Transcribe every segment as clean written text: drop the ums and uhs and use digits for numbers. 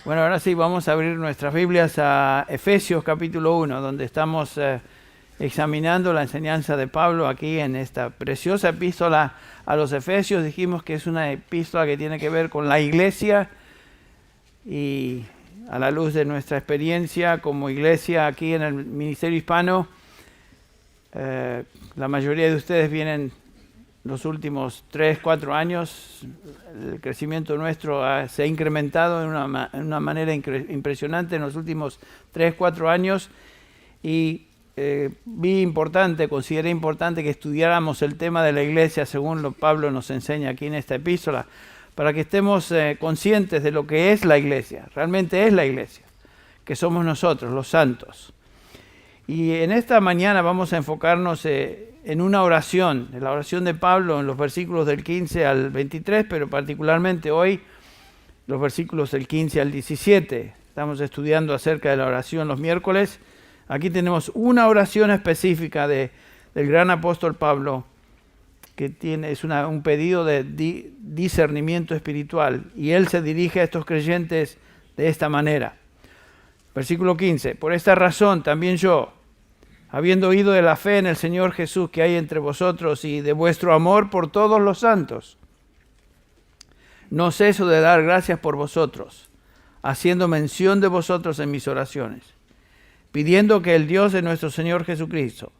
Bueno, ahora sí, vamos a abrir nuestras Biblias a Efesios capítulo 1, donde estamos examinando la enseñanza de Pablo aquí en esta preciosa epístola a los Efesios. Dijimos que es una epístola que tiene que ver con la iglesia y a la luz de nuestra experiencia como iglesia aquí en el Ministerio Hispano, la mayoría de ustedes vienen los últimos 3, 4 años. El crecimiento nuestro se ha incrementado en una manera impresionante en los últimos 3, 4 años y consideré importante que estudiáramos el tema de la iglesia según lo que Pablo nos enseña aquí en esta epístola, para que estemos conscientes de lo que es la iglesia. Realmente es la iglesia, que somos nosotros, los santos. Y en esta mañana vamos a enfocarnos en una oración, en la oración de Pablo en los versículos del 15 al 23, pero particularmente hoy los versículos del 15 al 17. Estamos estudiando acerca de la oración los miércoles. Aquí tenemos una oración específica del gran apóstol Pablo, que es un pedido de discernimiento espiritual, y él se dirige a estos creyentes de esta manera. Versículo 15: por esta razón también yo, habiendo oído de la fe en el Señor Jesús que hay entre vosotros y de vuestro amor por todos los santos, no ceso de dar gracias por vosotros, haciendo mención de vosotros en mis oraciones, pidiendo que el Dios de nuestro Señor Jesucristo,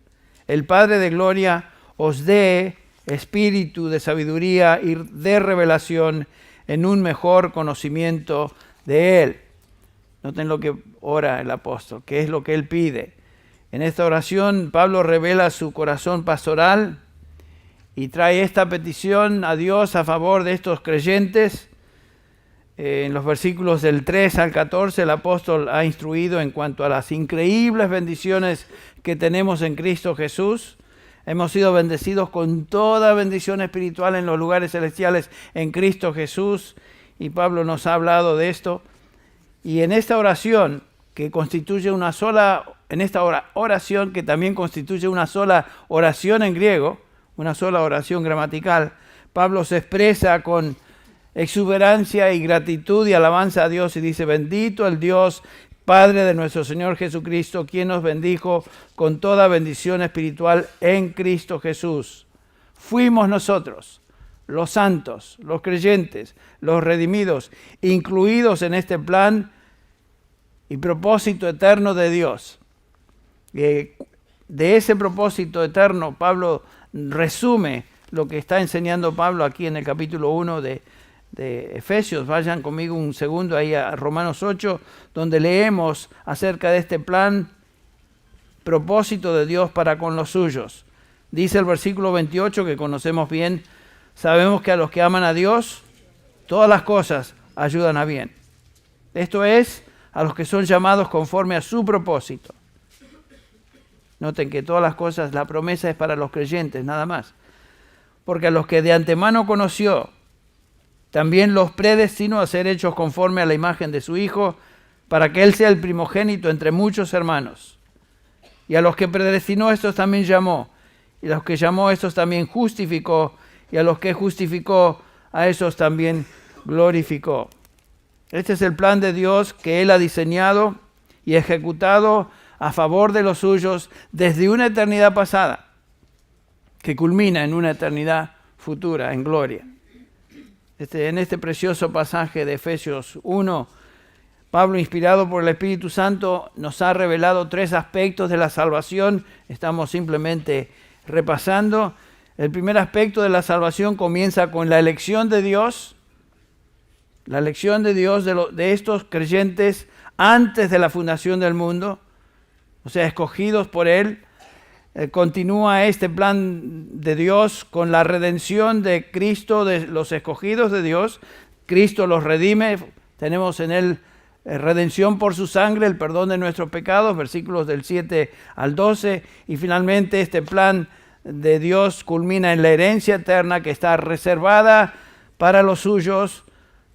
el Padre de gloria, os dé espíritu de sabiduría y de revelación en un mejor conocimiento de Él. Noten lo que ora el apóstol, qué es lo que él pide. En esta oración Pablo revela su corazón pastoral y trae esta petición a Dios a favor de estos creyentes. En los versículos del 3 al 14 el apóstol ha instruido en cuanto a las increíbles bendiciones que tenemos en Cristo Jesús. Hemos sido bendecidos con toda bendición espiritual en los lugares celestiales en Cristo Jesús, y Pablo nos ha hablado de esto. Y en esta oración, que constituye una sola, en esta oración que también constituye una sola oración en griego, una sola oración gramatical, Pablo se expresa con exuberancia y gratitud y alabanza a Dios y dice: bendito el Dios Padre de nuestro Señor Jesucristo, quien nos bendijo con toda bendición espiritual en Cristo Jesús. Fuimos nosotros, los santos, los creyentes, los redimidos, incluidos en este plan y propósito eterno de Dios. De ese propósito eterno, Pablo resume lo que está enseñando Pablo aquí en el capítulo 1 de Efesios. Vayan conmigo un segundo ahí a Romanos 8, donde leemos acerca de este plan, propósito de Dios para con los suyos. Dice el versículo 28, que conocemos bien: sabemos que a los que aman a Dios, todas las cosas ayudan a bien. Esto es, a los que son llamados conforme a su propósito. Noten que todas las cosas, la promesa es para los creyentes, nada más. Porque a los que de antemano conoció, también los predestinó a ser hechos conforme a la imagen de su Hijo, para que Él sea el primogénito entre muchos hermanos. Y a los que predestinó, estos también llamó. Y a los que llamó, estos también justificó. Y a los que justificó, a esos también glorificó. Este es el plan de Dios que Él ha diseñado y ejecutado a favor de los suyos desde una eternidad pasada, que culmina en una eternidad futura, en gloria. En este precioso pasaje de Efesios 1, Pablo, inspirado por el Espíritu Santo, nos ha revelado 3 aspectos de la salvación. Estamos simplemente repasando. El primer aspecto de la salvación comienza con la elección de Dios. La elección de Dios de estos creyentes antes de la fundación del mundo, o sea, escogidos por Él. Continúa este plan de Dios con la redención de Cristo, de los escogidos de Dios. Cristo los redime, tenemos en Él redención por su sangre, el perdón de nuestros pecados, versículos del 7 al 12. Y finalmente este plan de Dios culmina en la herencia eterna que está reservada para los suyos,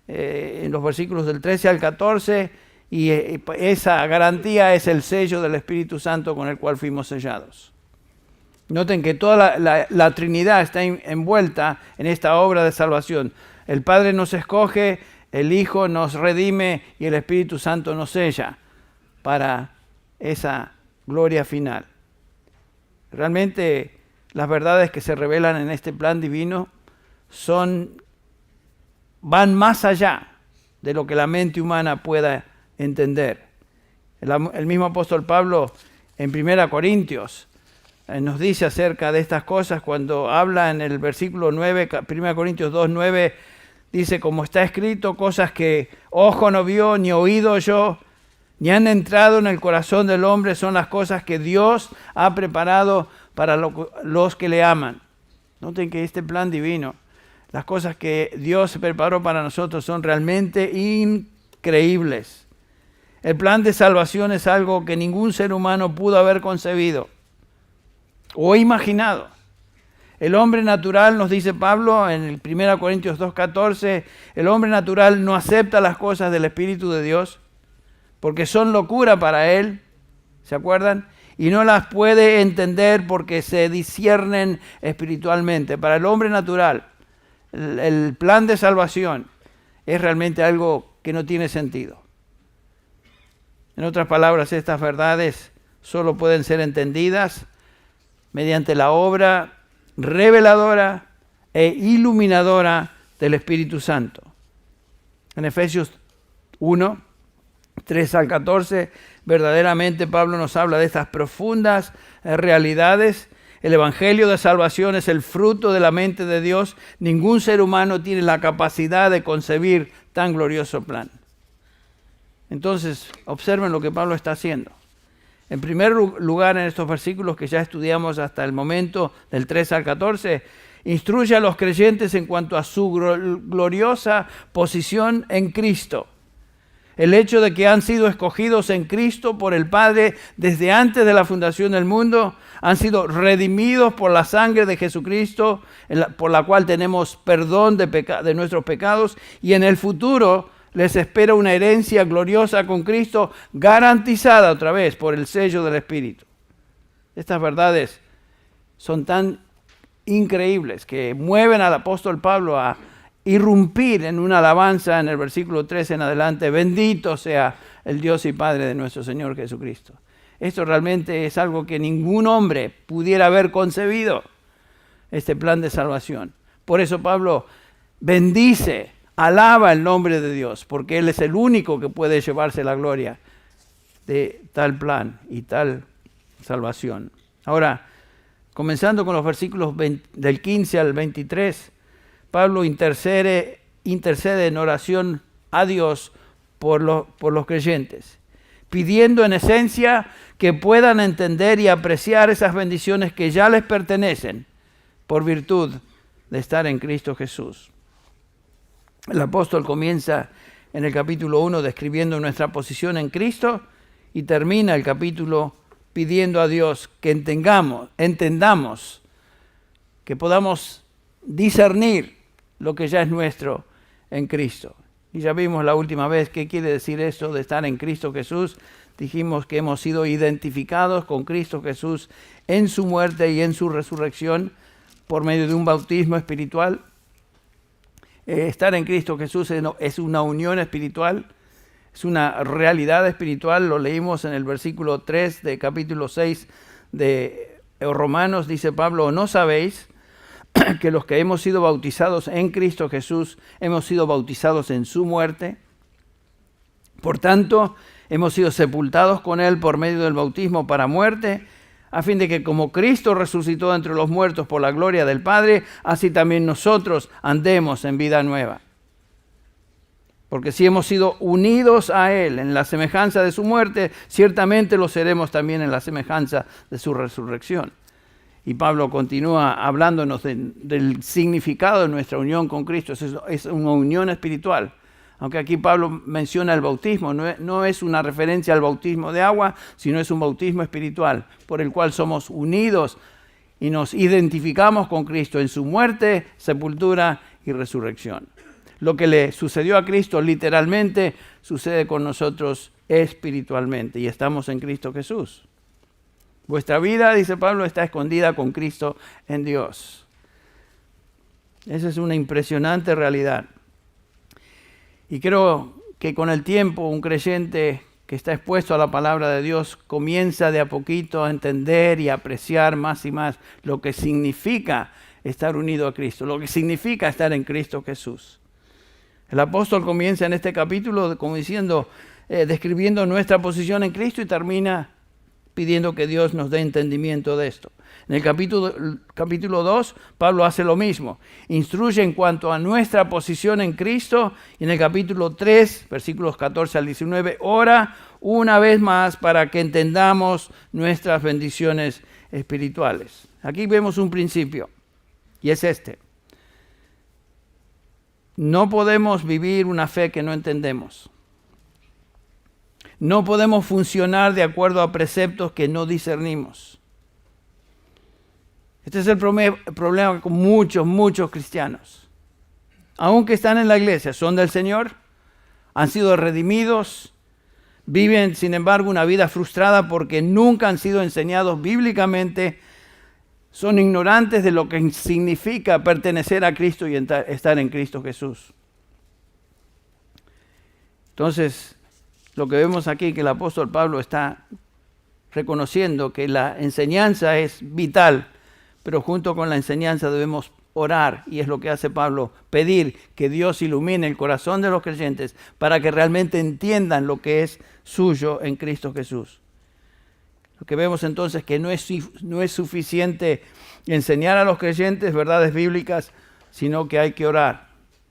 en los versículos del 13 al 14, y esa garantía es el sello del Espíritu Santo con el cual fuimos sellados. Noten que toda la Trinidad está envuelta en esta obra de salvación. El Padre nos escoge, el Hijo nos redime y el Espíritu Santo nos sella para esa gloria final. Realmente las verdades que se revelan en este plan divino van más allá de lo que la mente humana pueda entender. El mismo apóstol Pablo en 1 Corintios nos dice acerca de estas cosas cuando habla en el versículo 9, 1 Corintios 2, 9, dice, como está escrito, cosas que ojo no vio, ni oído oyó, ni han entrado en el corazón del hombre, son las cosas que Dios ha preparado para los que le aman. Noten que este plan divino, las cosas que Dios preparó para nosotros son realmente increíbles. El plan de salvación es algo que ningún ser humano pudo haber concebido o imaginado. El hombre natural, nos dice Pablo en el 1 Corintios 2:14, el hombre natural no acepta las cosas del Espíritu de Dios porque son locura para él, ¿se acuerdan? Y no las puede entender porque se disciernen espiritualmente. Para el hombre natural, el plan de salvación es realmente algo que no tiene sentido. En otras palabras, estas verdades solo pueden ser entendidas mediante la obra reveladora e iluminadora del Espíritu Santo. En Efesios 1, 3 al 14, verdaderamente Pablo nos habla de estas profundas realidades. El Evangelio de salvación es el fruto de la mente de Dios. Ningún ser humano tiene la capacidad de concebir tan glorioso plan. Entonces, observen lo que Pablo está haciendo. En primer lugar, en estos versículos que ya estudiamos hasta el momento, del 3 al 14, instruye a los creyentes en cuanto a su gloriosa posición en Cristo. El hecho de que han sido escogidos en Cristo por el Padre desde antes de la fundación del mundo, han sido redimidos por la sangre de Jesucristo, por la cual tenemos perdón de nuestros pecados, y en el futuro les espera una herencia gloriosa con Cristo, garantizada otra vez por el sello del Espíritu. Estas verdades son tan increíbles que mueven al apóstol Pablo a irrumpir en una alabanza en el versículo 3 en adelante. Bendito sea el Dios y Padre de nuestro Señor Jesucristo. Esto realmente es algo que ningún hombre pudiera haber concebido, este plan de salvación. Por eso Pablo bendice, alaba el nombre de Dios, porque Él es el único que puede llevarse la gloria de tal plan y tal salvación. Ahora, comenzando con los versículos del 15 al 23, Pablo intercede en oración a Dios por los creyentes, pidiendo en esencia que puedan entender y apreciar esas bendiciones que ya les pertenecen por virtud de estar en Cristo Jesús. El apóstol comienza en el capítulo 1 describiendo nuestra posición en Cristo y termina el capítulo pidiendo a Dios que entendamos, que podamos discernir lo que ya es nuestro en Cristo. Y ya vimos la última vez qué quiere decir esto de estar en Cristo Jesús. Dijimos que hemos sido identificados con Cristo Jesús en su muerte y en su resurrección por medio de un bautismo espiritual. Estar en Cristo Jesús es una unión espiritual, es una realidad espiritual. Lo leímos en el versículo 3 de capítulo 6 de Romanos. Dice Pablo, ¿no sabéis que los que hemos sido bautizados en Cristo Jesús hemos sido bautizados en su muerte? Por tanto, hemos sido sepultados con Él por medio del bautismo para muerte, a fin de que como Cristo resucitó entre los muertos por la gloria del Padre, así también nosotros andemos en vida nueva. Porque si hemos sido unidos a Él en la semejanza de su muerte, ciertamente lo seremos también en la semejanza de su resurrección. Y Pablo continúa hablándonos del significado de nuestra unión con Cristo. Es una unión espiritual. Aunque aquí Pablo menciona el bautismo, no es una referencia al bautismo de agua, sino es un bautismo espiritual, por el cual somos unidos y nos identificamos con Cristo en su muerte, sepultura y resurrección. Lo que le sucedió a Cristo literalmente sucede con nosotros espiritualmente y estamos en Cristo Jesús. Vuestra vida, dice Pablo, está escondida con Cristo en Dios. Esa es una impresionante realidad. Y creo que con el tiempo un creyente que está expuesto a la palabra de Dios comienza de a poquito a entender y a apreciar más y más lo que significa estar unido a Cristo, lo que significa estar en Cristo Jesús. El apóstol comienza en este capítulo como diciendo, describiendo nuestra posición en Cristo y termina pidiendo que Dios nos dé entendimiento de esto. En el capítulo 2, Pablo hace lo mismo. Instruye en cuanto a nuestra posición en Cristo. Y en el capítulo 3, versículos 14 al 19, ora una vez más para que entendamos nuestras bendiciones espirituales. Aquí vemos un principio, y es este. No podemos vivir una fe que no entendemos. No podemos funcionar de acuerdo a preceptos que no discernimos. Este es el problema con muchos cristianos. Aunque están en la iglesia, son del Señor, han sido redimidos, viven sin embargo una vida frustrada porque nunca han sido enseñados bíblicamente, son ignorantes de lo que significa pertenecer a Cristo y estar en Cristo Jesús. Entonces, lo que vemos aquí que el apóstol Pablo está reconociendo que la enseñanza es vital, pero junto con la enseñanza debemos orar, y es lo que hace Pablo, pedir que Dios ilumine el corazón de los creyentes para que realmente entiendan lo que es suyo en Cristo Jesús. Lo que vemos entonces es que no es suficiente enseñar a los creyentes verdades bíblicas, sino que hay que orar.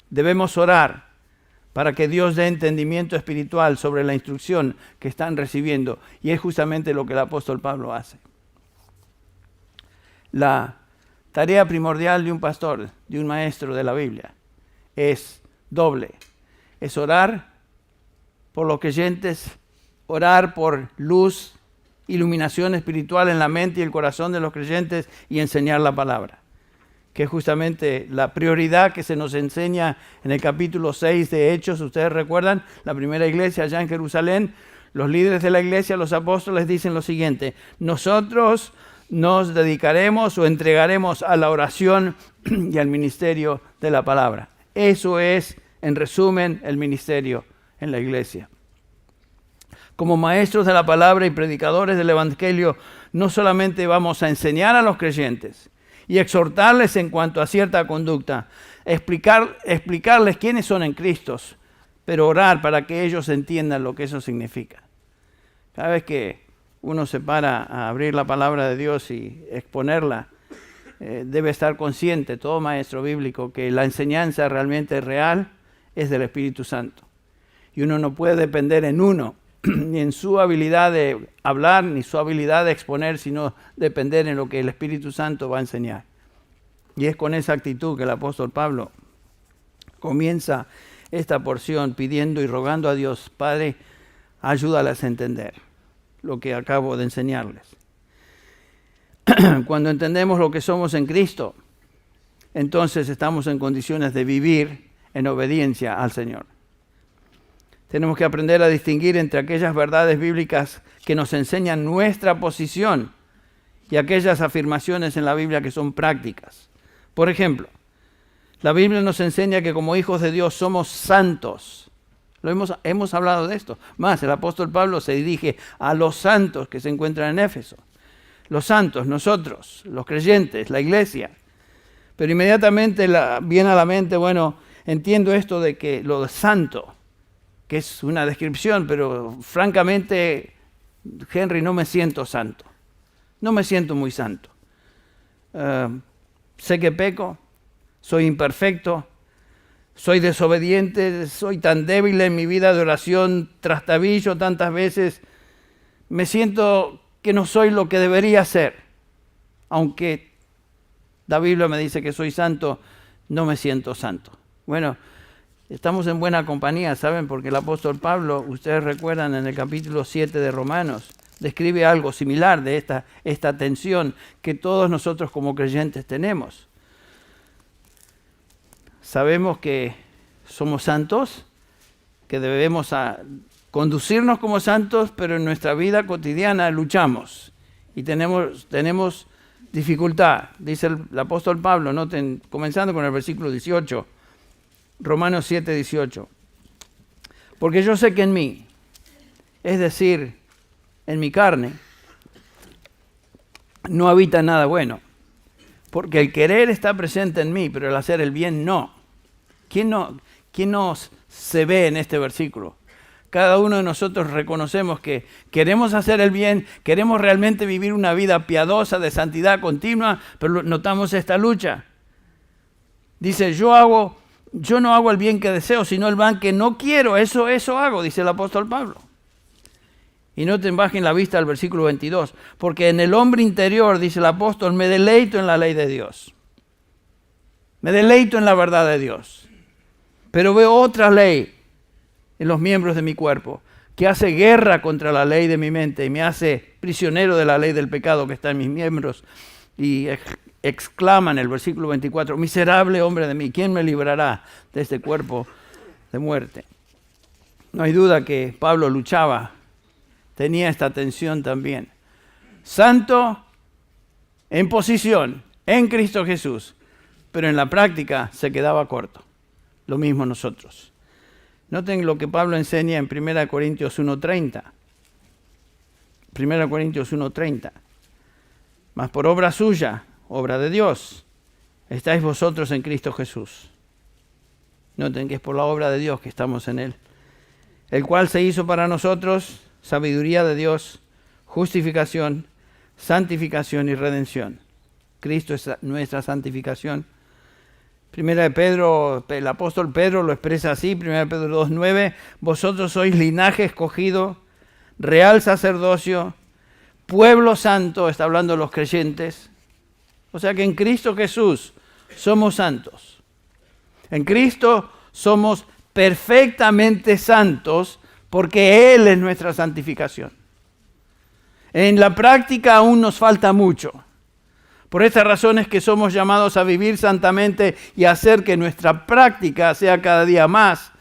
Debemos orar para que Dios dé entendimiento espiritual sobre la instrucción que están recibiendo, y es justamente lo que el apóstol Pablo hace. La tarea primordial de un pastor, de un maestro de la Biblia, es doble. Es orar por los creyentes, orar por luz, iluminación espiritual en la mente y el corazón de los creyentes y enseñar la palabra, que es justamente la prioridad que se nos enseña en el capítulo 6 de Hechos. Ustedes recuerdan, la primera iglesia allá en Jerusalén, los líderes de la iglesia, los apóstoles, dicen lo siguiente: nosotros nos dedicaremos o entregaremos a la oración y al ministerio de la palabra. Eso es, en resumen, el ministerio en la iglesia. Como maestros de la palabra y predicadores del evangelio, no solamente vamos a enseñar a los creyentes y exhortarles en cuanto a cierta conducta, explicarles quiénes son en Cristo, pero orar para que ellos entiendan lo que eso significa. Cada vez que uno se para a abrir la palabra de Dios y exponerla, debe estar consciente, todo maestro bíblico, que la enseñanza realmente real es del Espíritu Santo. Y uno no puede depender en uno, ni en su habilidad de hablar, ni su habilidad de exponer, sino depender en lo que el Espíritu Santo va a enseñar. Y es con esa actitud que el apóstol Pablo comienza esta porción pidiendo y rogando a Dios: Padre, ayúdales a entender lo que acabo de enseñarles. Cuando entendemos lo que somos en Cristo, entonces estamos en condiciones de vivir en obediencia al Señor. Tenemos que aprender a distinguir entre aquellas verdades bíblicas que nos enseñan nuestra posición y aquellas afirmaciones en la Biblia que son prácticas. Por ejemplo, la Biblia nos enseña que como hijos de Dios somos santos. Hemos hablado de esto. Más, el apóstol Pablo se dirige a los santos que se encuentran en Éfeso. Los santos, nosotros, los creyentes, la iglesia. Pero inmediatamente viene a la mente, bueno, entiendo esto de que lo santo, que es una descripción, pero francamente, Henry, no me siento santo. No me siento muy santo. Sé que peco, soy imperfecto, soy desobediente, soy tan débil en mi vida de oración, trastabillo tantas veces. Me siento que no soy lo que debería ser. Aunque la Biblia me dice que soy santo, no me siento santo. Bueno, estamos en buena compañía, ¿saben? Porque el apóstol Pablo, ustedes recuerdan en el capítulo 7 de Romanos, describe algo similar de esta tensión que todos nosotros como creyentes tenemos. Sabemos que somos santos, que debemos conducirnos como santos, pero en nuestra vida cotidiana luchamos y tenemos dificultad. Dice el apóstol Pablo, noten, comenzando con el versículo 18, Romanos 7, 18. Porque yo sé que en mí, es decir, en mi carne, no habita nada bueno. Porque el querer está presente en mí, pero el hacer el bien no. ¿Quién no se ve en este versículo? Cada uno de nosotros reconocemos que queremos hacer el bien, queremos realmente vivir una vida piadosa, de santidad continua, pero notamos esta lucha. Dice, yo no hago el bien que deseo, sino el mal que no quiero, eso hago, dice el apóstol Pablo. Y no te bajen la vista al versículo 22, porque en el hombre interior, dice el apóstol, me deleito en la ley de Dios. Me deleito en la verdad de Dios. Pero veo otra ley en los miembros de mi cuerpo, que hace guerra contra la ley de mi mente y me hace prisionero de la ley del pecado que está en mis miembros. Y exclama en el versículo 24, miserable hombre de mí, ¿quién me librará de este cuerpo de muerte? No hay duda que Pablo luchaba, tenía esta tensión también. Santo en posición, en Cristo Jesús, pero en la práctica se quedaba corto. Lo mismo nosotros. Noten lo que Pablo enseña en 1 Corintios 1:30. 1 Corintios 1:30. Mas por obra suya, obra de Dios, estáis vosotros en Cristo Jesús. Noten que es por la obra de Dios que estamos en Él. El cual se hizo para nosotros sabiduría de Dios, justificación, santificación y redención. Cristo es nuestra santificación. Primera de Pedro, el apóstol Pedro lo expresa así, 1 Pedro 2:9, vosotros sois linaje escogido, real sacerdocio, pueblo santo, está hablando de los creyentes. O sea que en Cristo Jesús somos santos. En Cristo somos perfectamente santos porque Él es nuestra santificación. En la práctica aún nos falta mucho. Por esta razón es que somos llamados a vivir santamente y hacer que nuestra práctica sea cada día más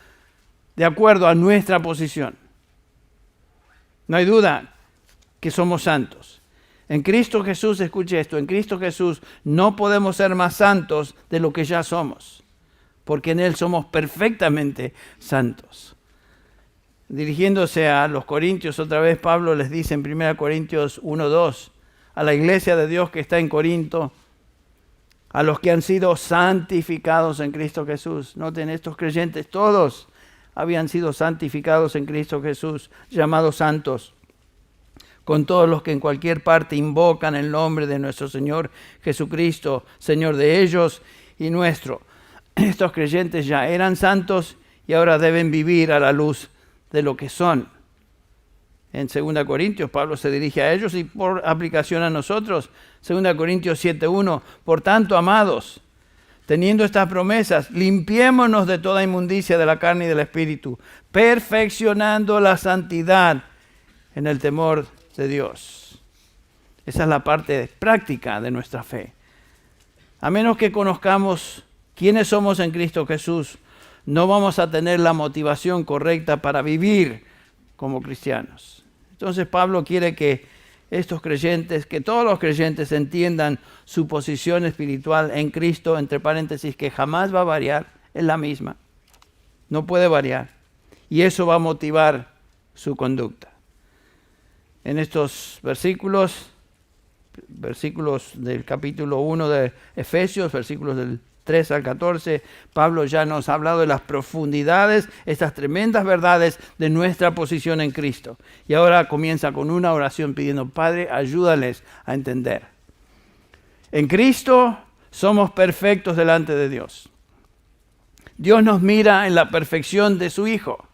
de acuerdo a nuestra posición. No hay duda que somos santos. En Cristo Jesús, escuche esto, en Cristo Jesús no podemos ser más santos de lo que ya somos, porque en Él somos perfectamente santos. Dirigiéndose a los Corintios, otra vez Pablo les dice en 1 Corintios 1:2, a la iglesia de Dios que está en Corinto, a los que han sido santificados en Cristo Jesús. Noten, estos creyentes todos habían sido santificados en Cristo Jesús, llamados santos, con todos los que en cualquier parte invocan el nombre de nuestro Señor Jesucristo, Señor de ellos y nuestro. Estos creyentes ya eran santos y ahora deben vivir a la luz de lo que son. En 2 Corintios, Pablo se dirige a ellos y por aplicación a nosotros. 2 Corintios 7:1, por tanto, amados, teniendo estas promesas, limpiémonos de toda inmundicia de la carne y del espíritu, perfeccionando la santidad en el temor de Dios. Esa es la parte práctica de nuestra fe. A menos que conozcamos quiénes somos en Cristo Jesús, no vamos a tener la motivación correcta para vivir como cristianos. Entonces Pablo quiere que estos creyentes, que todos los creyentes entiendan su posición espiritual en Cristo, entre paréntesis, que jamás va a variar, es la misma. No puede variar. Y eso va a motivar su conducta. En estos versículos del capítulo 1 de Efesios, versículos del 3 al 14, Pablo ya nos ha hablado de las profundidades, estas tremendas verdades de nuestra posición en Cristo. Y ahora comienza con una oración pidiendo, Padre, ayúdales a entender. En Cristo somos perfectos delante de Dios. Dios nos mira en la perfección de su Hijo,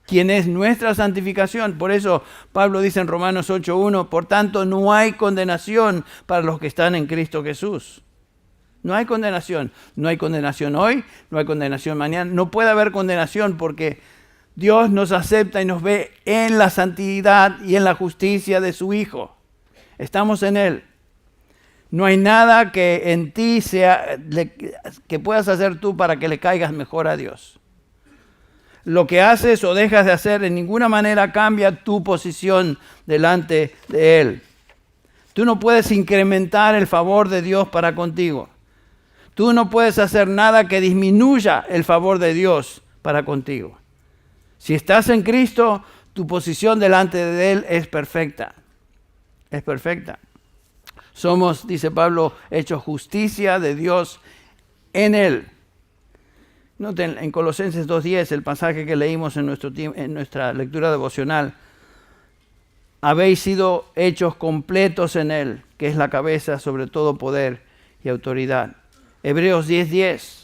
quien es nuestra santificación. Por eso Pablo dice en Romanos 8:1, por tanto no hay condenación para los que están en Cristo Jesús. No hay condenación. No hay condenación hoy, no hay condenación mañana. No puede haber condenación porque Dios nos acepta y nos ve en la santidad y en la justicia de su Hijo. Estamos en Él. No hay nada que en ti que puedas hacer tú para que le caigas mejor a Dios. Lo que haces o dejas de hacer en ninguna manera cambia tu posición delante de Él. Tú no puedes incrementar el favor de Dios para contigo. Tú no puedes hacer nada que disminuya el favor de Dios para contigo. Si estás en Cristo, tu posición delante de Él es perfecta. Es perfecta. Somos, dice Pablo, hechos justicia de Dios en Él. Noten en Colosenses 2:10, el pasaje que leímos en nuestra lectura devocional. Habéis sido hechos completos en Él, que es la cabeza sobre todo poder y autoridad. Hebreos 10:10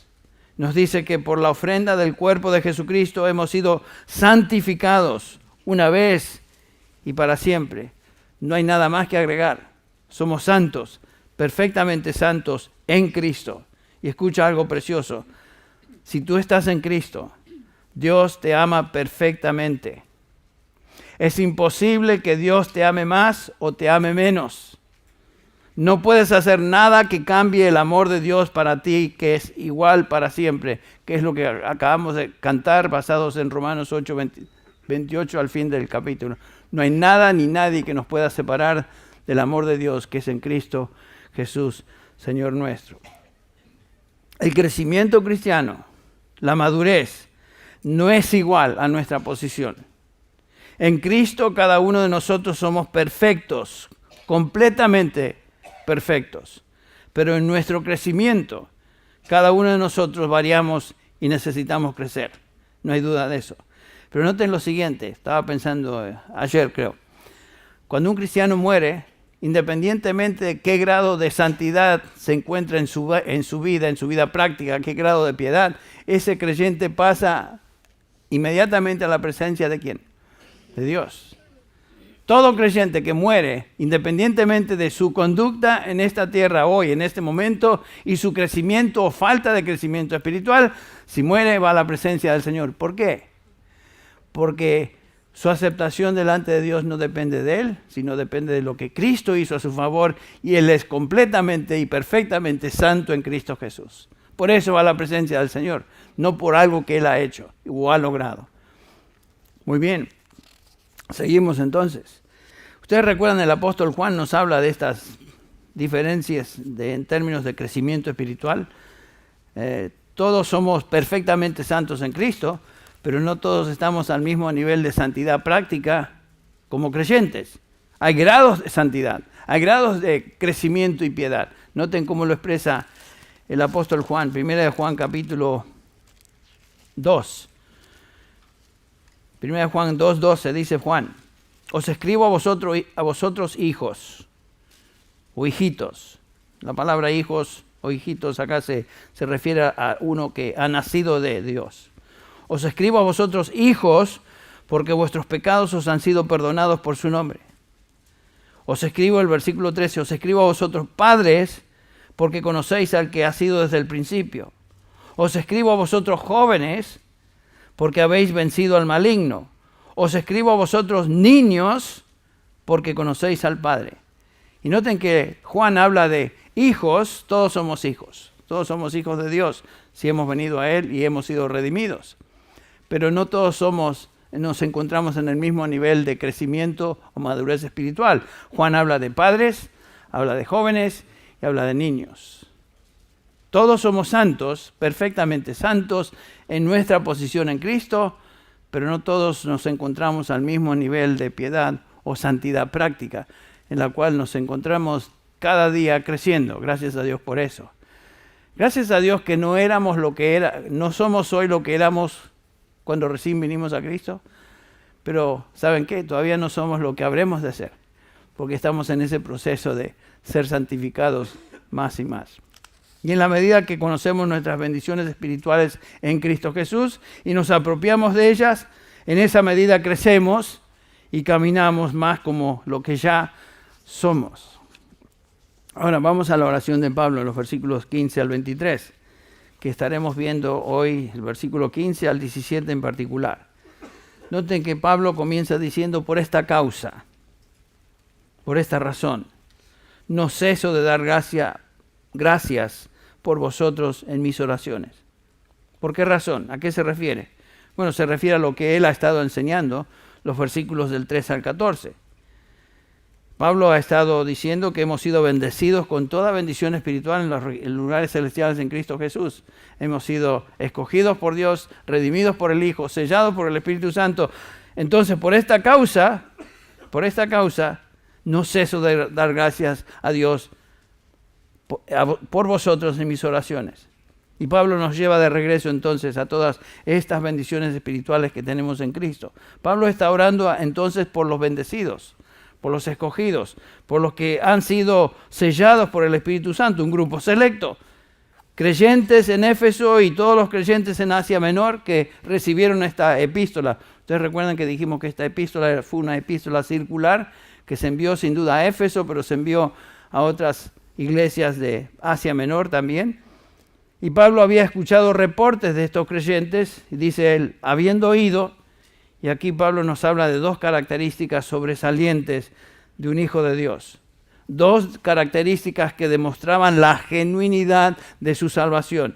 nos dice que por la ofrenda del cuerpo de Jesucristo hemos sido santificados una vez y para siempre. No hay nada más que agregar. Somos santos, perfectamente santos en Cristo. Y escucha algo precioso. Si tú estás en Cristo, Dios te ama perfectamente. Es imposible que Dios te ame más o te ame menos. No puedes hacer nada que cambie el amor de Dios para ti, que es igual para siempre, que es lo que acabamos de cantar, basados en Romanos 8:28 al fin del capítulo. No hay nada ni nadie que nos pueda separar del amor de Dios, que es en Cristo Jesús, Señor nuestro. El crecimiento cristiano, la madurez, no es igual a nuestra posición. En Cristo cada uno de nosotros somos perfectos, completamente perfectos. Pero en nuestro crecimiento, cada uno de nosotros variamos y necesitamos crecer. No hay duda de eso. Pero noten lo siguiente, estaba pensando ayer creo. Cuando un cristiano muere, independientemente de qué grado de santidad se encuentra en su vida práctica, qué grado de piedad, ese creyente pasa inmediatamente a la presencia ¿de quién? De Dios. Todo creyente que muere, independientemente de su conducta en esta tierra hoy, en este momento, y su crecimiento o falta de crecimiento espiritual, si muere va a la presencia del Señor. ¿Por qué? Porque su aceptación delante de Dios no depende de él, sino depende de lo que Cristo hizo a su favor, y él es completamente y perfectamente santo en Cristo Jesús. Por eso va a la presencia del Señor, no por algo que él ha hecho o ha logrado. Muy bien, seguimos entonces. Ustedes recuerdan, el apóstol Juan nos habla de estas diferencias en términos de crecimiento espiritual. Todos somos perfectamente santos en Cristo, pero no todos estamos al mismo nivel de santidad práctica como creyentes. Hay grados de santidad, hay grados de crecimiento y piedad. Noten cómo lo expresa el apóstol Juan, 1 Juan capítulo 2. 1 Juan 2:12 dice Juan: os escribo a vosotros hijos o hijitos. La palabra hijos o hijitos acá se refiere a uno que ha nacido de Dios. Os escribo a vosotros hijos porque vuestros pecados os han sido perdonados por su nombre. Os escribo, el versículo 13, os escribo a vosotros padres porque conocéis al que ha sido desde el principio. Os escribo a vosotros jóvenes porque habéis vencido al maligno. Os escribo a vosotros niños porque conocéis al Padre. Y noten que Juan habla de hijos, todos somos hijos de Dios si hemos venido a Él y hemos sido redimidos. Pero no todos nos encontramos en el mismo nivel de crecimiento o madurez espiritual. Juan habla de padres, habla de jóvenes y habla de niños. Todos somos santos, perfectamente santos en nuestra posición en Cristo, pero no todos nos encontramos al mismo nivel de piedad o santidad práctica, en la cual nos encontramos cada día creciendo. Gracias a Dios por eso. Gracias a Dios que no somos hoy lo que éramos cuando recién vinimos a Cristo, pero ¿saben qué? Todavía no somos lo que habremos de ser, porque estamos en ese proceso de ser santificados más y más. Y en la medida que conocemos nuestras bendiciones espirituales en Cristo Jesús y nos apropiamos de ellas, en esa medida crecemos y caminamos más como lo que ya somos. Ahora vamos a la oración de Pablo en los versículos 15 al 23, que estaremos viendo hoy, el versículo 15 al 17 en particular. Noten que Pablo comienza diciendo: por esta causa, por esta razón, no ceso de dar gracias por vosotros en mis oraciones. ¿Por qué razón? ¿A qué se refiere? Bueno, se refiere a lo que él ha estado enseñando, los versículos del 3 al 14. Pablo ha estado diciendo que hemos sido bendecidos con toda bendición espiritual en los lugares celestiales en Cristo Jesús. Hemos sido escogidos por Dios, redimidos por el Hijo, sellados por el Espíritu Santo. Entonces, por esta causa, no ceso de dar gracias a Dios por vosotros en mis oraciones. Y Pablo nos lleva de regreso entonces a todas estas bendiciones espirituales que tenemos en Cristo. Pablo está orando entonces por los bendecidos, por los escogidos, por los que han sido sellados por el Espíritu Santo, un grupo selecto. Creyentes en Éfeso y todos los creyentes en Asia Menor que recibieron esta epístola. Ustedes recuerdan que dijimos que esta epístola fue una epístola circular que se envió sin duda a Éfeso, pero se envió a otras iglesias de Asia Menor también. Y Pablo había escuchado reportes de estos creyentes, y dice él, habiendo oído, y aquí Pablo nos habla de dos características sobresalientes de un hijo de Dios. Dos características que demostraban la genuinidad de su salvación.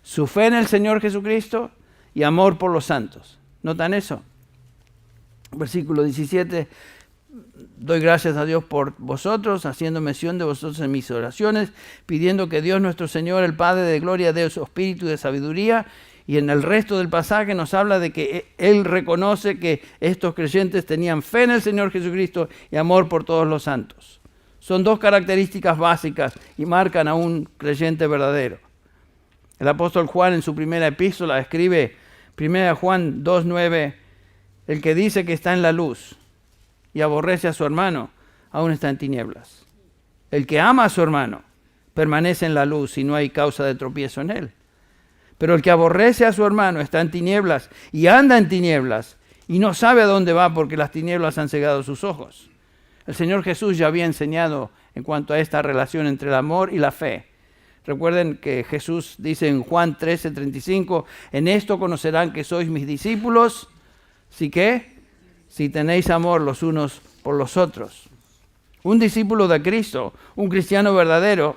Su fe en el Señor Jesucristo y amor por los santos. ¿Notan eso? Versículo 17. Doy gracias a Dios por vosotros, haciendo mención de vosotros en mis oraciones, pidiendo que Dios nuestro Señor, el Padre de gloria, dé su espíritu de sabiduría. Y en el resto del pasaje nos habla de que Él reconoce que estos creyentes tenían fe en el Señor Jesucristo y amor por todos los santos. Son dos características básicas y marcan a un creyente verdadero. El apóstol Juan en su primera epístola escribe, 1 Juan 2:9, el que dice que está en la luz y aborrece a su hermano, aún está en tinieblas. El que ama a su hermano permanece en la luz y no hay causa de tropiezo en él. Pero el que aborrece a su hermano está en tinieblas y anda en tinieblas y no sabe a dónde va porque las tinieblas han cegado sus ojos. El Señor Jesús ya había enseñado en cuanto a esta relación entre el amor y la fe. Recuerden que Jesús dice en Juan 13:35, en esto conocerán que sois mis discípulos, ¿sí qué? Si tenéis amor los unos por los otros. Un discípulo de Cristo, un cristiano verdadero,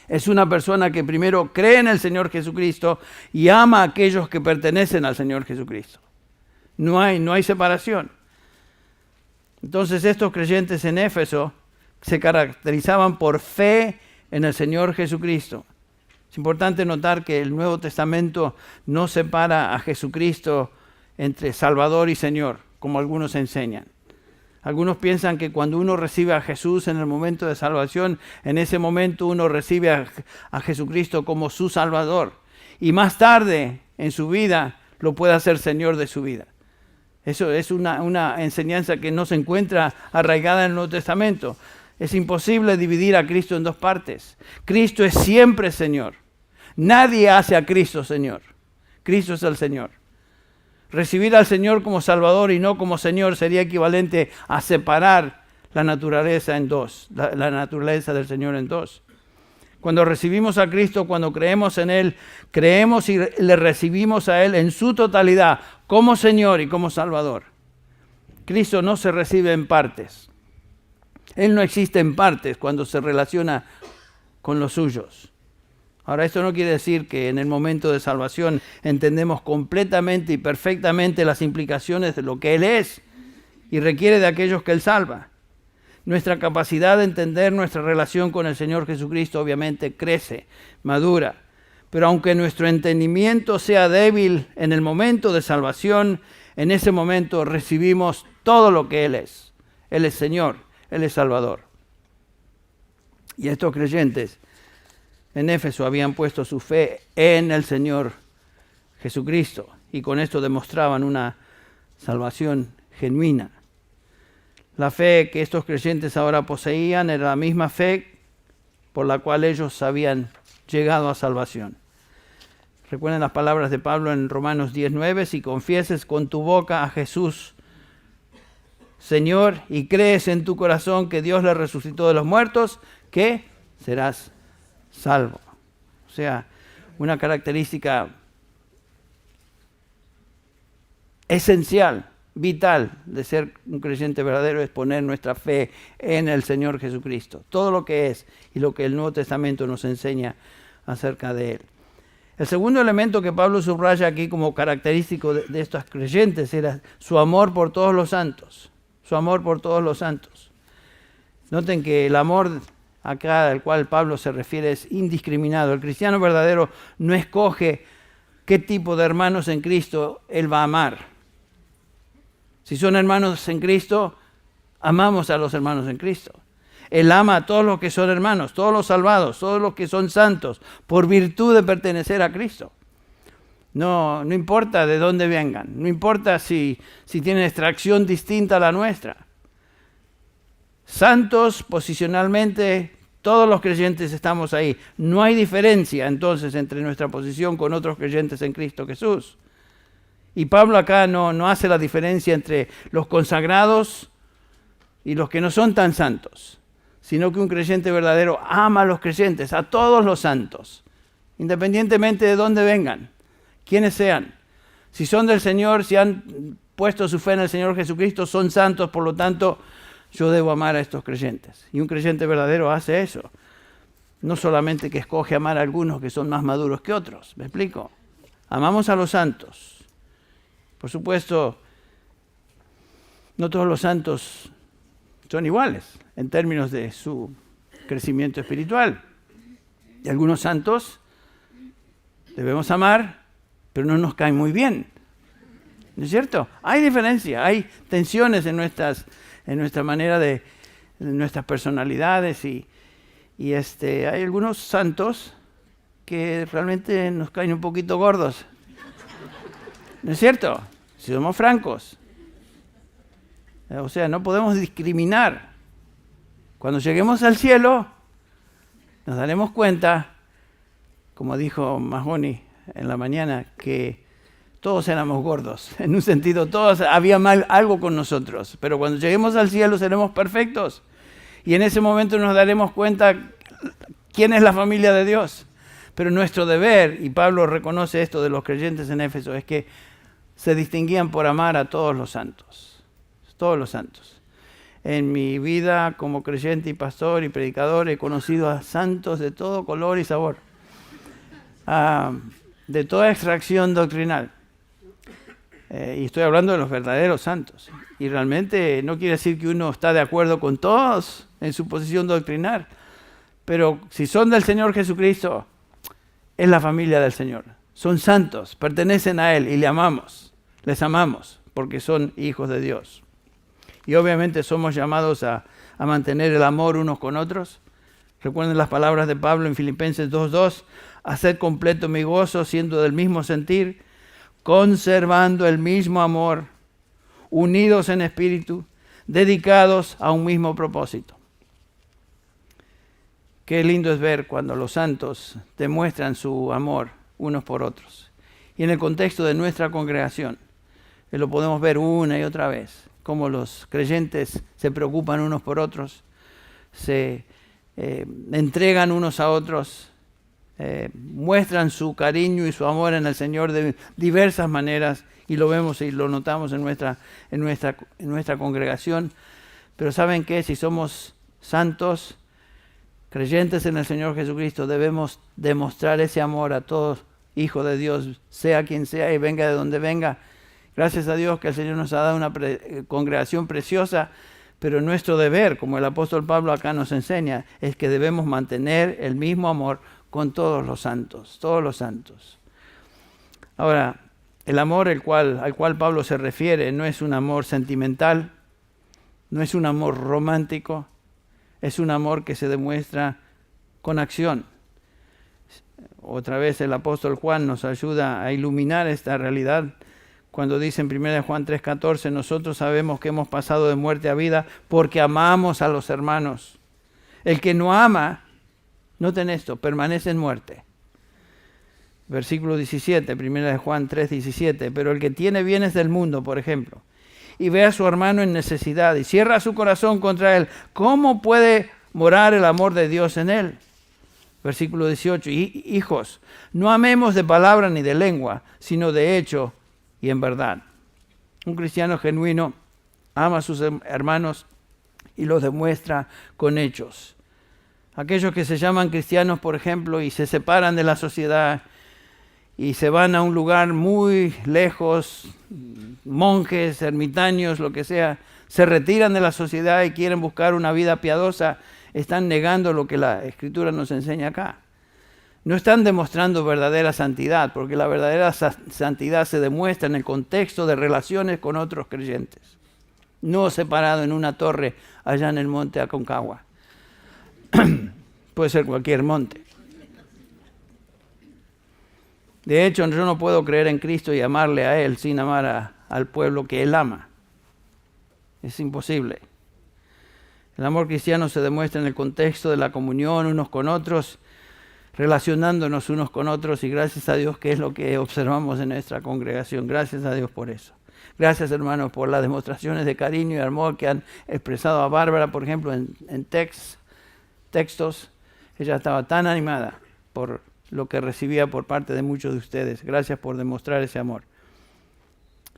es una persona que primero cree en el Señor Jesucristo y ama a aquellos que pertenecen al Señor Jesucristo. No hay separación. Entonces estos creyentes en Éfeso se caracterizaban por fe en el Señor Jesucristo. Es importante notar que el Nuevo Testamento no separa a Jesucristo entre Salvador y Señor, como algunos enseñan. Algunos piensan que cuando uno recibe a Jesús en el momento de salvación, en ese momento uno recibe a Jesucristo como su Salvador. Y más tarde en su vida lo puede hacer Señor de su vida. Eso es una enseñanza que no se encuentra arraigada en el Nuevo Testamento. Es imposible dividir a Cristo en dos partes. Cristo es siempre Señor. Nadie hace a Cristo Señor. Cristo es el Señor. Recibir al Señor como Salvador y no como Señor sería equivalente a separar la naturaleza en dos, la naturaleza del Señor en dos. Cuando recibimos a Cristo, cuando creemos en Él, creemos y le recibimos a Él en su totalidad, como Señor y como Salvador. Cristo no se recibe en partes. Él no existe en partes cuando se relaciona con los suyos. Ahora, esto no quiere decir que en el momento de salvación entendemos completamente y perfectamente las implicaciones de lo que Él es y requiere de aquellos que Él salva. Nuestra capacidad de entender nuestra relación con el Señor Jesucristo obviamente crece, madura. Pero aunque nuestro entendimiento sea débil en el momento de salvación, en ese momento recibimos todo lo que Él es. Él es Señor, Él es Salvador. Y estos creyentes en Éfeso habían puesto su fe en el Señor Jesucristo y con esto demostraban una salvación genuina. La fe que estos creyentes ahora poseían era la misma fe por la cual ellos habían llegado a salvación. Recuerden las palabras de Pablo en Romanos 10:9, si confieses con tu boca a Jesús Señor y crees en tu corazón que Dios le resucitó de los muertos, ¿qué? Serás salvo. O sea, una característica esencial, vital de ser un creyente verdadero es poner nuestra fe en el Señor Jesucristo. Todo lo que es y lo que el Nuevo Testamento nos enseña acerca de Él. El segundo elemento que Pablo subraya aquí como característico de estos creyentes era su amor por todos los santos. Su amor por todos los santos. Noten que el amor acá al cual Pablo se refiere es indiscriminado. El cristiano verdadero no escoge qué tipo de hermanos en Cristo él va a amar. Si son hermanos en Cristo, amamos a los hermanos en Cristo. Él ama a todos los que son hermanos, todos los salvados, todos los que son santos, por virtud de pertenecer a Cristo. No importa de dónde vengan, no importa si tienen extracción distinta a la nuestra. Santos, posicionalmente, todos los creyentes estamos ahí. No hay diferencia entonces entre nuestra posición con otros creyentes en Cristo Jesús. Y Pablo acá no hace la diferencia entre los consagrados y los que no son tan santos, sino que un creyente verdadero ama a los creyentes, a todos los santos, independientemente de dónde vengan, quienes sean. Si son del Señor, si han puesto su fe en el Señor Jesucristo, son santos, por lo tanto, yo debo amar a estos creyentes. Y un creyente verdadero hace eso. No solamente que escoge amar a algunos que son más maduros que otros. ¿Me explico? Amamos a los santos. Por supuesto, no todos los santos son iguales en términos de su crecimiento espiritual. Y algunos santos debemos amar, pero no nos caen muy bien. ¿No es cierto? Hay diferencia, hay tensiones en nuestra manera de nuestras personalidades y hay algunos santos que realmente nos caen un poquito gordos. ¿No es cierto? Si somos francos. O sea, no podemos discriminar. Cuando lleguemos al cielo, nos daremos cuenta, como dijo Mahoney en la mañana, que todos éramos gordos. En un sentido, todos había algo con nosotros. Pero cuando lleguemos al cielo seremos perfectos. Y en ese momento nos daremos cuenta quién es la familia de Dios. Pero nuestro deber, y Pablo reconoce esto de los creyentes en Éfeso, es que se distinguían por amar a todos los santos. Todos los santos. En mi vida como creyente y pastor y predicador he conocido a santos de todo color y sabor. De toda extracción doctrinal. Y estoy hablando de los verdaderos santos. Y realmente no quiere decir que uno está de acuerdo con todos en su posición doctrinal. Pero si son del Señor Jesucristo, es la familia del Señor. Son santos, pertenecen a Él y le amamos. Les amamos porque son hijos de Dios. Y obviamente somos llamados a mantener el amor unos con otros. Recuerden las palabras de Pablo en Filipenses 2:2. Haced completo mi gozo, siendo del mismo sentir, conservando el mismo amor, unidos en espíritu, dedicados a un mismo propósito. Qué lindo es ver cuando los santos demuestran su amor unos por otros. Y en el contexto de nuestra congregación, lo podemos ver una y otra vez, cómo los creyentes se preocupan unos por otros, se entregan unos a otros, muestran su cariño y su amor en el Señor de diversas maneras, y lo vemos y lo notamos en nuestra congregación. Pero ¿saben qué? Si somos santos, creyentes en el Señor Jesucristo, debemos demostrar ese amor a todos, hijo de Dios, sea quien sea y venga de donde venga. Gracias a Dios que el Señor nos ha dado una congregación preciosa, pero nuestro deber, como el apóstol Pablo acá nos enseña, es que debemos mantener el mismo amor con todos los santos, todos los santos. Ahora, el amor al cual Pablo se refiere no es un amor sentimental, no es un amor romántico, es un amor que se demuestra con acción. Otra vez el apóstol Juan nos ayuda a iluminar esta realidad cuando dice en 1 Juan 3:14, nosotros sabemos que hemos pasado de muerte a vida porque amamos a los hermanos. El que no ama, noten esto, permanece en muerte. Versículo 17, 1 Juan 3:17, pero el que tiene bienes del mundo, por ejemplo, y ve a su hermano en necesidad y cierra su corazón contra él, ¿cómo puede morar el amor de Dios en él? Versículo 18, hijos, no amemos de palabra ni de lengua, sino de hecho y en verdad. Un cristiano genuino ama a sus hermanos y los demuestra con hechos. Aquellos que se llaman cristianos, por ejemplo, y se separan de la sociedad y se van a un lugar muy lejos, monjes, ermitaños, lo que sea, se retiran de la sociedad y quieren buscar una vida piadosa, están negando lo que la Escritura nos enseña acá. No están demostrando verdadera santidad, porque la verdadera santidad se demuestra en el contexto de relaciones con otros creyentes, no separado en una torre allá en el monte Aconcagua. Puede ser cualquier monte. De hecho, yo no puedo creer en Cristo y amarle a Él sin amar al pueblo que Él ama. Es imposible. El amor cristiano se demuestra en el contexto de la comunión unos con otros, relacionándonos unos con otros, y gracias a Dios que es lo que observamos en nuestra congregación. Gracias a Dios por eso. Gracias, hermanos, por las demostraciones de cariño y amor que han expresado a Bárbara, por ejemplo, en textos. Ella estaba tan animada por lo que recibía por parte de muchos de ustedes. Gracias por demostrar ese amor.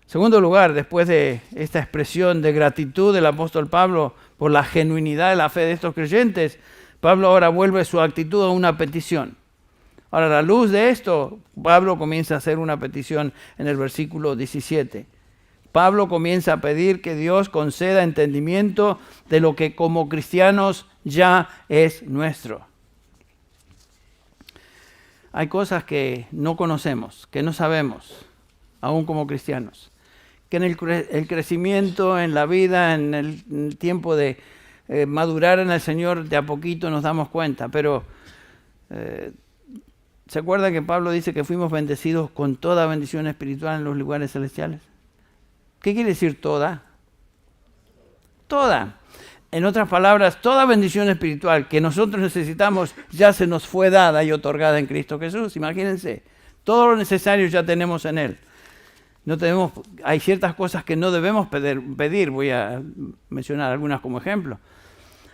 Segundo lugar, después de esta expresión de gratitud del apóstol Pablo por la genuinidad de la fe de estos creyentes, Pablo ahora vuelve su actitud a una petición. Ahora, a la luz de esto, Pablo comienza a hacer una petición en el versículo 17. Pablo comienza a pedir que Dios conceda entendimiento de lo que como cristianos ya es nuestro. Hay cosas que no conocemos, que no sabemos, aún como cristianos. Que en el crecimiento, en la vida, en el tiempo de madurar en el Señor, de a poquito nos damos cuenta. Pero, ¿se acuerda que Pablo dice que fuimos bendecidos con toda bendición espiritual en los lugares celestiales? ¿Qué quiere decir toda? Toda. En otras palabras, toda bendición espiritual que nosotros necesitamos ya se nos fue dada y otorgada en Cristo Jesús. Imagínense, todo lo necesario ya tenemos en Él. Hay ciertas cosas que no debemos pedir. Voy a mencionar algunas como ejemplo.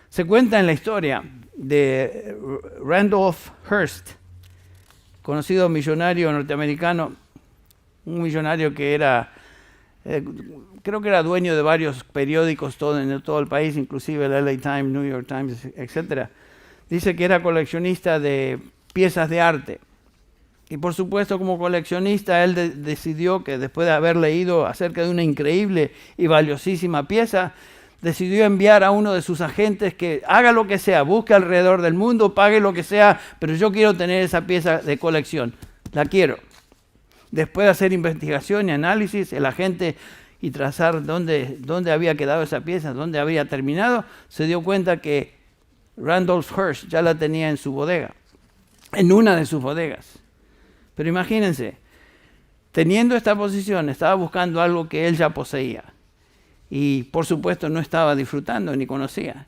Se cuenta en la historia de Randolph Hearst, conocido millonario norteamericano, un millonario que era, creo que era dueño de varios periódicos en todo el país, inclusive el LA Times, New York Times, etc. Dice que era coleccionista de piezas de arte. Y por supuesto, como coleccionista, él decidió que después de haber leído acerca de una increíble y valiosísima pieza, decidió enviar a uno de sus agentes que haga lo que sea, busque alrededor del mundo, pague lo que sea, pero yo quiero tener esa pieza de colección, la quiero. Después de hacer investigación y análisis, el agente y trazar dónde había quedado esa pieza, dónde había terminado, se dio cuenta que Randolph Hearst ya la tenía en su bodega, en una de sus bodegas. Pero imagínense, teniendo esta posición, estaba buscando algo que él ya poseía. Y por supuesto no estaba disfrutando ni conocía.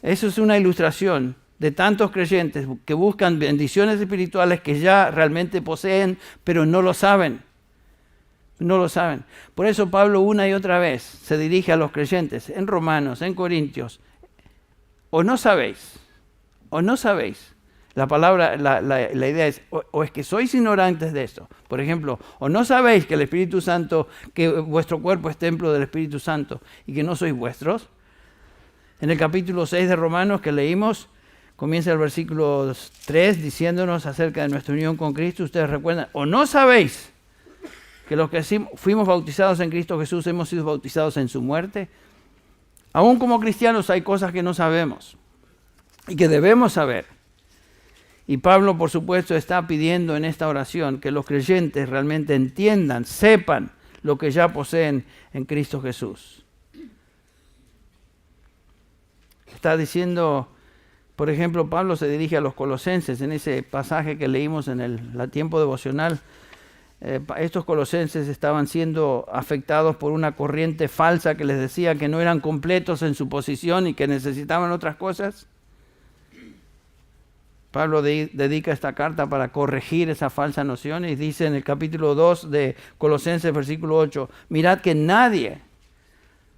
Eso es una ilustración de tantos creyentes que buscan bendiciones espirituales que ya realmente poseen, pero no lo saben. No lo saben. Por eso Pablo una y otra vez se dirige a los creyentes en Romanos, en Corintios. O no sabéis. La palabra, la idea es, o es que sois ignorantes de esto. Por ejemplo, o no sabéis que el Espíritu Santo, que vuestro cuerpo es templo del Espíritu Santo y que no sois vuestros. En el capítulo 6 de Romanos que leímos, comienza el versículo 3 diciéndonos acerca de nuestra unión con Cristo. Ustedes recuerdan, o no sabéis que los que fuimos bautizados en Cristo Jesús hemos sido bautizados en su muerte. Aún como cristianos hay cosas que no sabemos y que debemos saber. Y Pablo, por supuesto, está pidiendo en esta oración que los creyentes realmente entiendan, sepan lo que ya poseen en Cristo Jesús. Está diciendo, por ejemplo, Pablo se dirige a los colosenses en ese pasaje que leímos en el tiempo devocional. Estos colosenses estaban siendo afectados por una corriente falsa que les decía que no eran completos en su posición y que necesitaban otras cosas. Pablo dedica esta carta para corregir esa falsa noción y dice en el capítulo 2 de Colosenses, versículo 8, mirad que nadie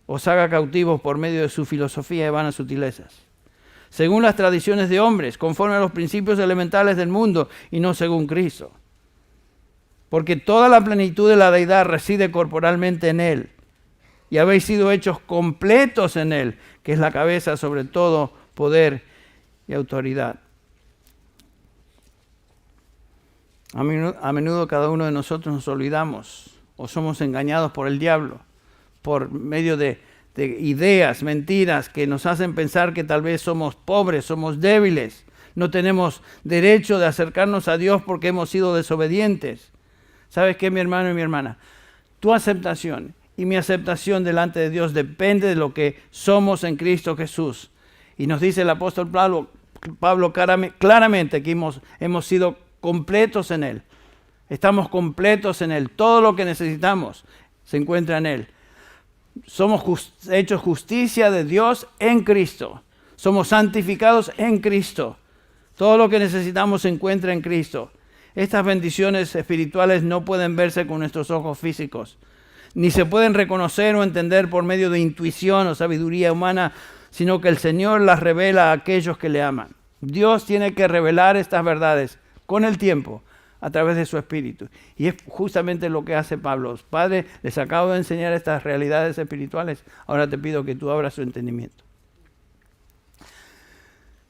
os haga cautivos por medio de su filosofía y vanas sutilezas, según las tradiciones de hombres, conforme a los principios elementales del mundo y no según Cristo. Porque toda la plenitud de la deidad reside corporalmente en Él y habéis sido hechos completos en Él, que es la cabeza sobre todo poder y autoridad. A menudo cada uno de nosotros nos olvidamos o somos engañados por el diablo por medio de de ideas, mentiras que nos hacen pensar que tal vez somos pobres, somos débiles, no tenemos derecho de acercarnos a Dios porque hemos sido desobedientes. ¿Sabes qué, mi hermano y mi hermana? Tu aceptación y mi aceptación delante de Dios depende de lo que somos en Cristo Jesús. Y nos dice el apóstol Pablo claramente que hemos sido completos en Él. Estamos completos en Él. Todo lo que necesitamos se encuentra en Él. Somos hechos justicia de Dios en Cristo. Somos santificados en Cristo. Todo lo que necesitamos se encuentra en Cristo. Estas bendiciones espirituales no pueden verse con nuestros ojos físicos, ni se pueden reconocer o entender por medio de intuición o sabiduría humana, sino que el Señor las revela a aquellos que le aman. Dios tiene que revelar estas verdades con el tiempo, a través de su Espíritu. Y es justamente lo que hace Pablo. Padre, les acabo de enseñar estas realidades espirituales, ahora te pido que tú abras su entendimiento.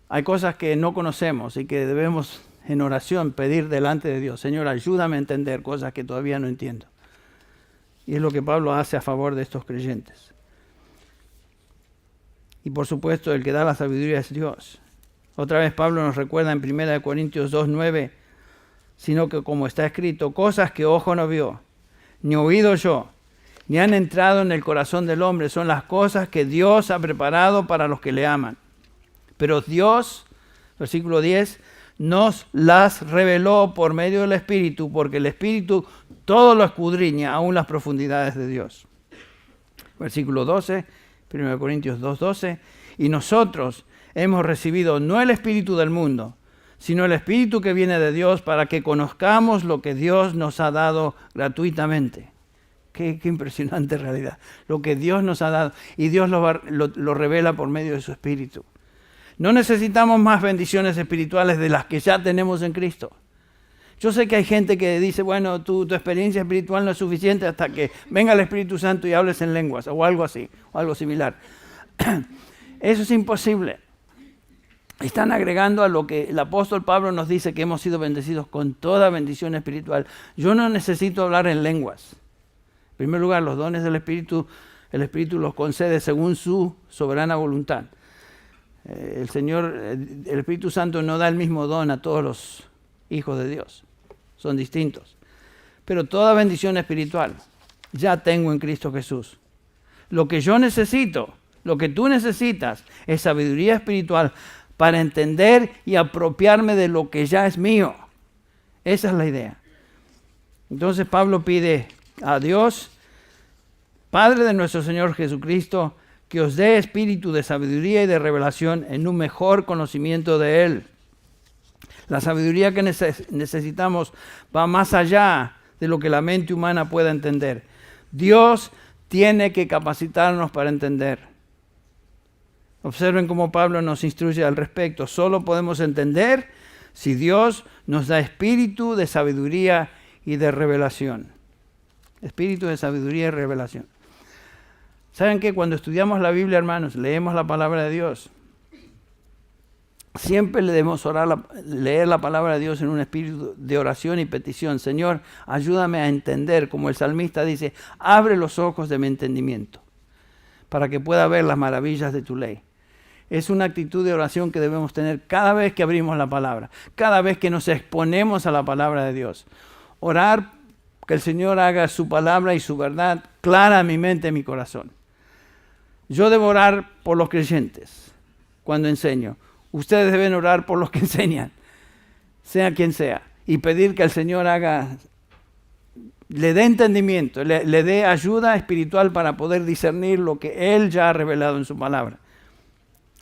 Hay cosas que no conocemos y que debemos en oración pedir delante de Dios. Señor, ayúdame a entender cosas que todavía no entiendo. Y es lo que Pablo hace a favor de estos creyentes. Y por supuesto, el que da la sabiduría es Dios. Otra vez Pablo nos recuerda en 1 Corintios 2:9, sino que como está escrito, cosas que ojo no vio, ni oído yo, ni han entrado en el corazón del hombre, son las cosas que Dios ha preparado para los que le aman. Pero Dios, versículo 10, nos las reveló por medio del Espíritu, porque el Espíritu todo lo escudriña, aún las profundidades de Dios. Versículo 12, 1 Corintios 2:12, y nosotros hemos recibido no el Espíritu del mundo, sino el Espíritu que viene de Dios, para que conozcamos lo que Dios nos ha dado gratuitamente. Qué impresionante realidad. Lo que Dios nos ha dado. Y Dios lo revela por medio de su Espíritu. No necesitamos más bendiciones espirituales de las que ya tenemos en Cristo. Yo sé que hay gente que dice, bueno, tu experiencia espiritual no es suficiente hasta que venga el Espíritu Santo y hables en lenguas, o algo así, o algo similar. Eso es imposible. Están agregando a lo que el apóstol Pablo nos dice, que hemos sido bendecidos con toda bendición espiritual. Yo no necesito hablar en lenguas. En primer lugar, los dones del Espíritu, el Espíritu los concede según su soberana voluntad. El Espíritu Santo no da el mismo don a todos los hijos de Dios. Son distintos. Pero toda bendición espiritual ya tengo en Cristo Jesús. Lo que yo necesito, lo que tú necesitas, es sabiduría espiritual para entender y apropiarme de lo que ya es mío. Esa es la idea. Entonces Pablo pide a Dios, Padre de nuestro Señor Jesucristo, que os dé espíritu de sabiduría y de revelación en un mejor conocimiento de Él. La sabiduría que necesitamos va más allá de lo que la mente humana pueda entender. Dios tiene que capacitarnos para entender. Observen cómo Pablo nos instruye al respecto. Solo podemos entender si Dios nos da espíritu de sabiduría y de revelación. Espíritu de sabiduría y revelación. ¿Saben qué? Cuando estudiamos la Biblia, hermanos, leemos la palabra de Dios, siempre le debemos leer la palabra de Dios en un espíritu de oración y petición. Señor, ayúdame a entender, como el salmista dice, abre los ojos de mi entendimiento, para que pueda ver las maravillas de tu ley. Es una actitud de oración que debemos tener cada vez que abrimos la palabra, cada vez que nos exponemos a la palabra de Dios. Orar que el Señor haga su palabra y su verdad clara en mi mente y en mi corazón. Yo debo orar por los creyentes cuando enseño. Ustedes deben orar por los que enseñan, sea quien sea, y pedir que el Señor le dé entendimiento, le dé ayuda espiritual para poder discernir lo que Él ya ha revelado en su palabra.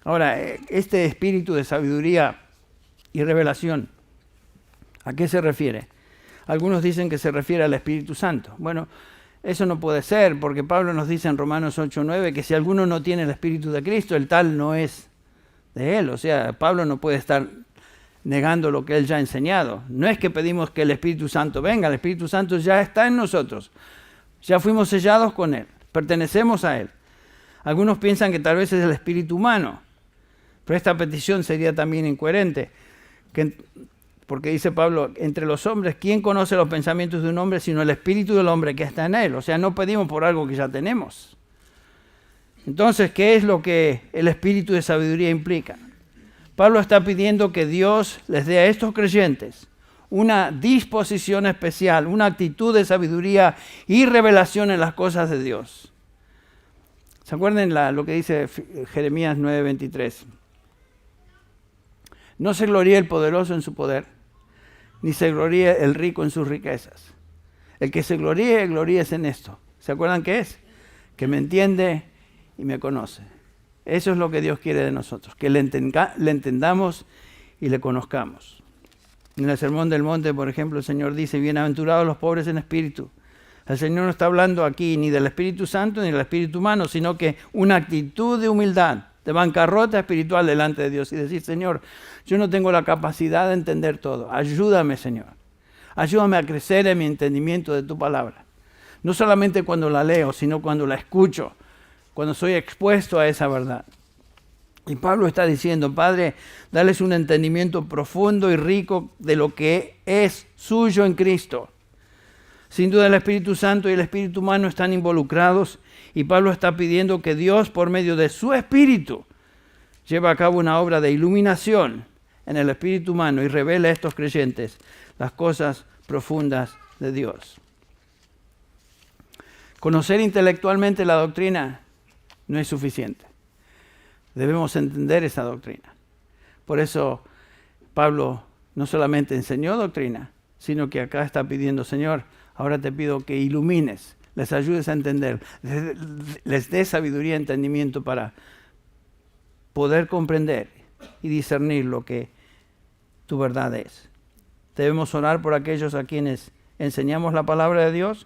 Ahora, este espíritu de sabiduría y revelación, ¿a qué se refiere? Algunos dicen que se refiere al Espíritu Santo. Bueno, eso no puede ser, porque Pablo nos dice en Romanos 8:9 que si alguno no tiene el Espíritu de Cristo, el tal no es de Él. O sea, Pablo no puede estar negando lo que Él ya ha enseñado. No es que pedimos que el Espíritu Santo venga, el Espíritu Santo ya está en nosotros. Ya fuimos sellados con Él, pertenecemos a Él. Algunos piensan que tal vez es el espíritu humano, pero esta petición sería también incoherente, porque dice Pablo, entre los hombres, ¿quién conoce los pensamientos de un hombre sino el espíritu del hombre que está en él? O sea, no pedimos por algo que ya tenemos. Entonces, ¿qué es lo que el espíritu de sabiduría implica? Pablo está pidiendo que Dios les dé a estos creyentes una disposición especial, una actitud de sabiduría y revelación en las cosas de Dios. ¿Se acuerdan lo que dice Jeremías 9:23? No se gloríe el poderoso en su poder, ni se gloríe el rico en sus riquezas. El que se gloríe, gloríese en esto. ¿Se acuerdan qué es? Que me entiende y me conoce. Eso es lo que Dios quiere de nosotros, que le entendamos y le conozcamos. En el Sermón del Monte, por ejemplo, el Señor dice, bienaventurados los pobres en espíritu. El Señor no está hablando aquí ni del Espíritu Santo ni del Espíritu humano, sino que una actitud de humildad, de bancarrota espiritual delante de Dios y decir, Señor, yo no tengo la capacidad de entender todo. Ayúdame, Señor. Ayúdame a crecer en mi entendimiento de tu palabra. No solamente cuando la leo, sino cuando la escucho, cuando soy expuesto a esa verdad. Y Pablo está diciendo, Padre, dales un entendimiento profundo y rico de lo que es suyo en Cristo. Sin duda el Espíritu Santo y el Espíritu humano están involucrados y Pablo está pidiendo que Dios, por medio de su Espíritu, lleve a cabo una obra de iluminación en el Espíritu humano y revele a estos creyentes las cosas profundas de Dios. Conocer intelectualmente la doctrina no es suficiente. Debemos entender esa doctrina. Por eso Pablo no solamente enseñó doctrina, sino que acá está pidiendo, Señor, ahora te pido que ilumines, les ayudes a entender, les des sabiduría y entendimiento para poder comprender y discernir lo que tu verdad es. Debemos orar por aquellos a quienes enseñamos la palabra de Dios.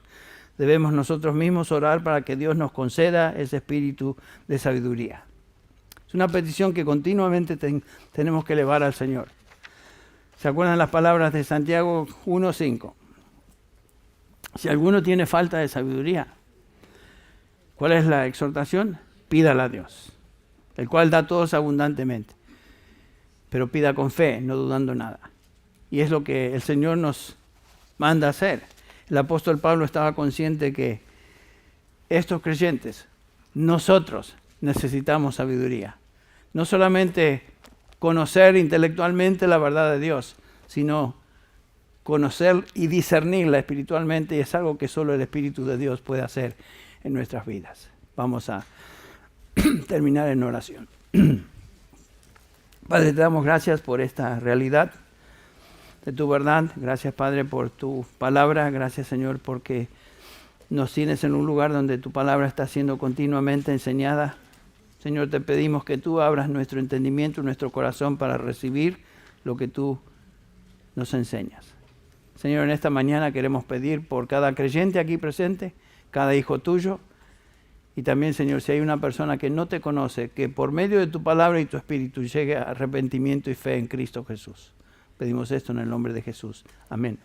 Debemos nosotros mismos orar para que Dios nos conceda ese espíritu de sabiduría. Es una petición que continuamente tenemos que elevar al Señor. ¿Se acuerdan las palabras de Santiago 1:5? Si alguno tiene falta de sabiduría, ¿cuál es la exhortación? Pídala a Dios, el cual da a todos abundantemente. Pero pida con fe, no dudando nada. Y es lo que el Señor nos manda a hacer. El apóstol Pablo estaba consciente que estos creyentes, nosotros necesitamos sabiduría. No solamente conocer intelectualmente la verdad de Dios, sino conocer y discernirla espiritualmente, y es algo que solo el Espíritu de Dios puede hacer en nuestras vidas. Vamos a terminar en oración. Padre, te damos gracias por esta realidad de tu verdad. Gracias, Padre, por tu palabra. Gracias, Señor, porque nos tienes en un lugar donde tu palabra está siendo continuamente enseñada. Señor, te pedimos que tú abras nuestro entendimiento, nuestro corazón para recibir lo que tú nos enseñas. Señor, en esta mañana queremos pedir por cada creyente aquí presente, cada hijo tuyo, y también, Señor, si hay una persona que no te conoce, que por medio de tu palabra y tu espíritu llegue a arrepentimiento y fe en Cristo Jesús. Pedimos esto en el nombre de Jesús. Amén.